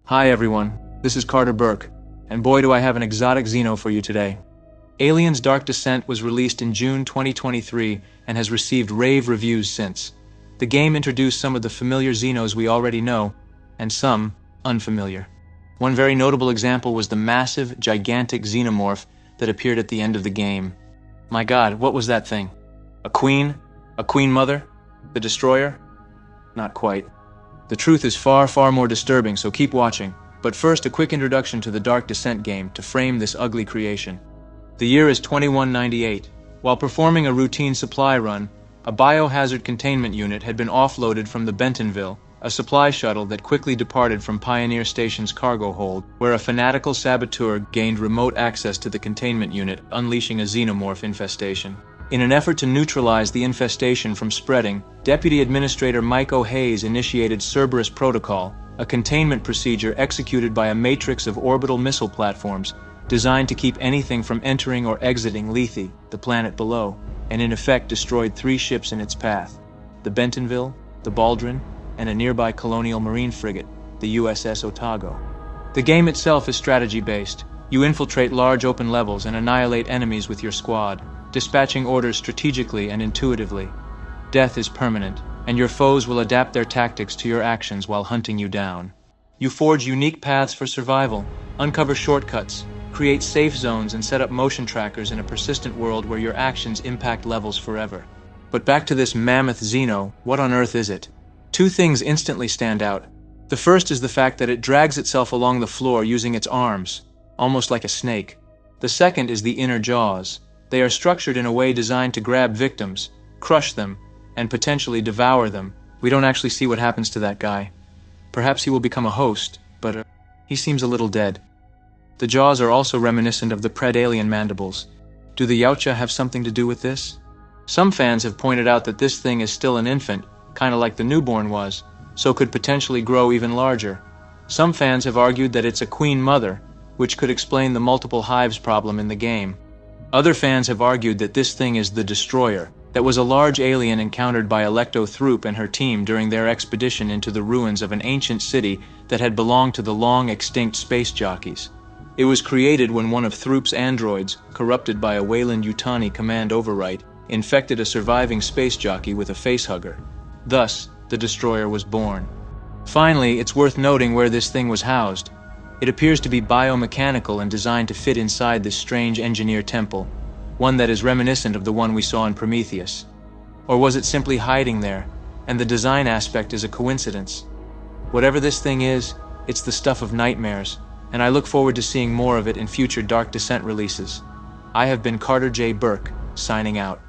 Hi everyone, this is Carter Burke, and boy do I have an exotic Xeno for you today. Aliens Dark Descent was released in June 2023 and has received rave reviews since. The game introduced some of the familiar Xenos we already know, and some unfamiliar. One very notable example was the massive, gigantic Xenomorph that appeared at the end of the game. My god, what was that thing? A queen? A queen mother? The destroyer? Not quite. The truth is far, far more disturbing, so keep watching. But first, a quick introduction to the Dark Descent game to frame this ugly creation. The year is 2198. While performing a routine supply run, a biohazard containment unit had been offloaded from the Bentonville, a supply shuttle that quickly departed from Pioneer Station's cargo hold, where a fanatical saboteur gained remote access to the containment unit, unleashing a xenomorph infestation. In an effort to neutralize the infestation from spreading, Deputy Administrator Maeko Hayes initiated Cerberus Protocol, a containment procedure executed by a matrix of orbital missile platforms designed to keep anything from entering or exiting Lethe, the planet below, and in effect destroyed 3 ships in its path: the Bentonville, the Baldrin, and a nearby Colonial Marine frigate, the USS Otago. The game itself is strategy-based. You infiltrate large open levels and annihilate enemies with your squad, dispatching orders strategically and intuitively. Death is permanent, and your foes will adapt their tactics to your actions while hunting you down. You forge unique paths for survival, uncover shortcuts, create safe zones, and set up motion trackers in a persistent world where your actions impact levels forever. But back to this mammoth Xeno, what on earth is it? 2 things instantly stand out. The first is the fact that it drags itself along the floor using its arms, almost like a snake. The second is the inner jaws. They are structured in a way designed to grab victims, crush them, and potentially devour them. We don't actually see what happens to that guy. Perhaps he will become a host, but he seems a little dead. The jaws are also reminiscent of the predalien mandibles. Do the Yautja have something to do with this? Some fans have pointed out that this thing is still an infant, kind of like the newborn was, so could potentially grow even larger. Some fans have argued that it's a queen mother, which could explain the multiple hives problem in the game. Other fans have argued that this thing is the Destroyer, that was a large alien encountered by Electo Throop and her team during their expedition into the ruins of an ancient city that had belonged to the long-extinct space jockeys. It was created when one of Throop's androids, corrupted by a Weyland-Yutani command overwrite, infected a surviving space jockey with a facehugger. Thus, the Destroyer was born. Finally, it's worth noting where this thing was housed. It appears to be biomechanical and designed to fit inside this strange engineer temple, one that is reminiscent of the one we saw in Prometheus. Or was it simply hiding there, and the design aspect is a coincidence? Whatever this thing is, it's the stuff of nightmares, and I look forward to seeing more of it in future Dark Descent releases. I have been Carter J. Burke, signing out.